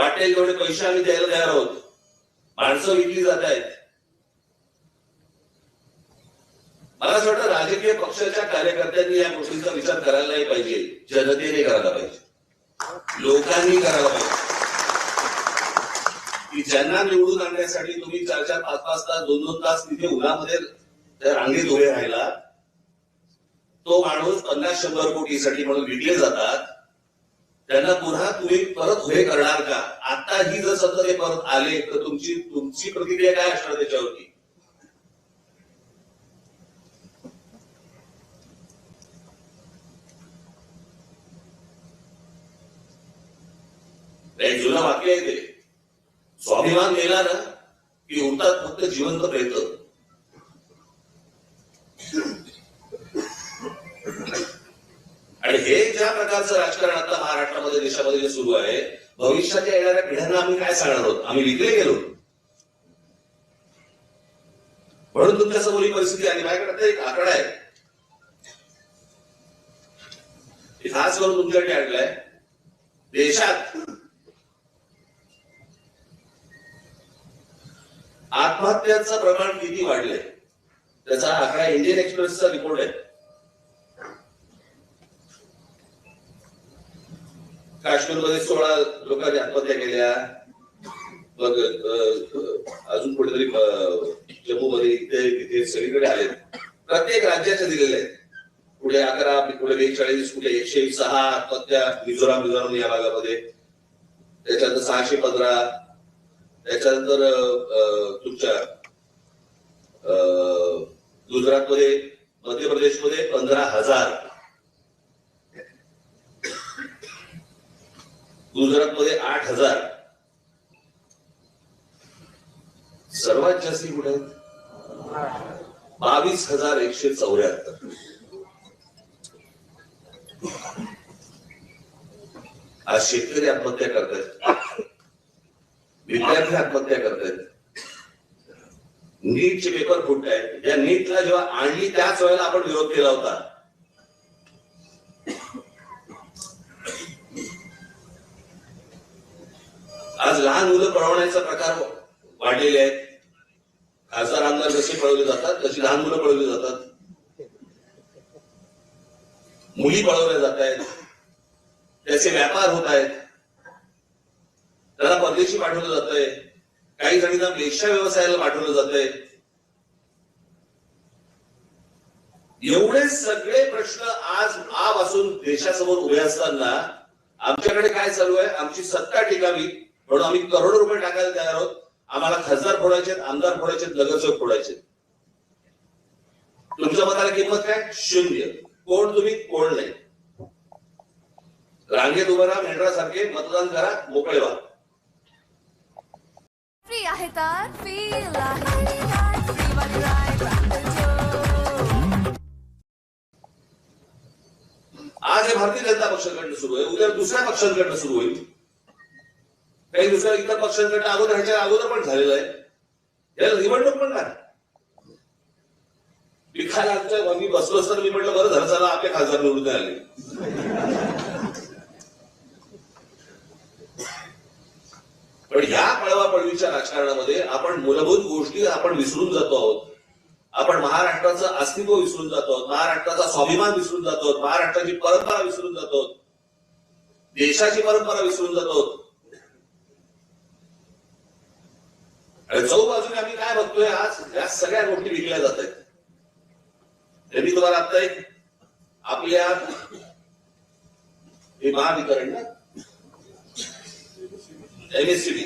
वाटेल तेवढे पैसे आम्ही द्यायला तयार आहोत. माणसं विकली जात आहेत. मला असं वाटतं राजकीय पक्षाच्या कार्यकर्त्यांनी या गोष्टीचा विचार करायला नाही पाहिजे, जनतेने करायला पाहिजे, लोकांनी करायला पाहिजे. की ज्यांना निवडून आणण्यासाठी तुम्ही 4-4, 5-5 तास, 2-2 तास तिथे उन्हामध्ये त्या रांगेत उभे राहिला, तो माणूस 50-100 कोटीसाठी म्हणून विकले जातात. त्यांना पुन्हा तुम्ही परत उभे करणार का? आता ही जर सतत हे परत आले तर तुमची प्रतिक्रिया काय असणार त्याच्यावरती? एक जुनं वाक्य आहे ते, स्वाभिमान गेला ना की उरतात फक्त जिवंत प्रेत. आणि हे ज्या प्रकारचं राजकारण आता महाराष्ट्रामध्ये देशामध्ये जे सुरू आहे, भविष्याच्या येणाऱ्या पिढ्यांना आम्ही काय सांगणार आहोत? आम्ही विकले गेलो म्हणून तुमच्या समोर ही परिस्थिती आली. माझ्याकडे एक आकडा आहे, खास करून तुमच्याकडे आणलाय. देशात आत्महत्यांचं प्रमाण किती वाढलंय त्याचा आकडा इंडियन एक्सप्रेसचा रिपोर्ट आहे. काश्मीरमध्ये 16 लोकांनी आत्महत्या केल्या, मग अजून कुठेतरी जम्मूमध्ये तिथे सगळीकडे आले. प्रत्येक राज्याच्या दिलेले आहेत. पुढे 11, पुढे 42, पुढे 106 आत्महत्या मिझोराम या भागामध्ये, त्याच्यानंतर 615, त्याच्यानंतर तुमच्या गुजरातमध्ये, मध्य प्रदेशमध्ये 15,000, गुजरातमध्ये 8,000. सर्वात जास्ती कुठे आहेत? 22,174. आज शेतकरी आत्महत्या करतात, विद्यार्थी आत्महत्या करतात, नीटचे पेपर फुटत आहेत. या नीटला जेव्हा आणली त्याच वेळेला आपण विरोध केला होता. आज लहान मुलं पळवण्याचा प्रकार वाढलेले आहेत. खासदार आमदार जसे पळवले जातात तशी लहान मुलं पळवली जातात, मुली पळवल्या जात आहेत, त्याचे व्यापार होत आहेत, त्याला परदेशी पाठवलं जात आहे, काही जणींना वेश्या व्यवसायाला पाठवलं जात आहे. एवढे सगळे प्रश्न आज असून देशासमोर उभे असताना आमच्याकडे काय चालू आहे? आमची सत्ता टिकावी म्हणून आम्ही करोडो रुपये टाकायला तयार आहोत. आम्हाला खासदार फोडायचे, आमदार फोडायचे, नगरसेवक फोडायचे. तुमच्या मताला किंमत काय? 0. कोण तुम्ही, कोण नाही. रांगेत उभं राहा, मेंढरासारखे मतदान करा, मोकळे व्हा. फ्री आहे तर फील आहे. आज हे भारतीय जनता पक्षाकडनं सुरू आहे, उद्या दुसऱ्या पक्षांकडनं सुरू होईल, काही दुसऱ्या इतर पक्षांकडनं अगोदर पण झालेलं आहे. याला निवडणूक पण नाही. मी बसलो असताना मी म्हटलं बरं झालं झालं आपले खासदार निवडून आले. पण ह्या पळवापळवीच्या राजकारणामध्ये आपण मूलभूत गोष्टी आपण विसरून जातो आहोत. आपण महाराष्ट्राचं अस्तित्व विसरून जातो आहोत, महाराष्ट्राचा स्वाभिमान विसरून जातो आहोत, महाराष्ट्राची परंपरा विसरून जातो आहोत, देशाची परंपरा विसरून जातो आहोत. आणि चौबाजूने आम्ही काय बघतोय? आज या सगळ्या गोष्टी विकल्या जात आहेत. मी तुम्हाला आता एक आपल्या हे महावितरण ना MSCB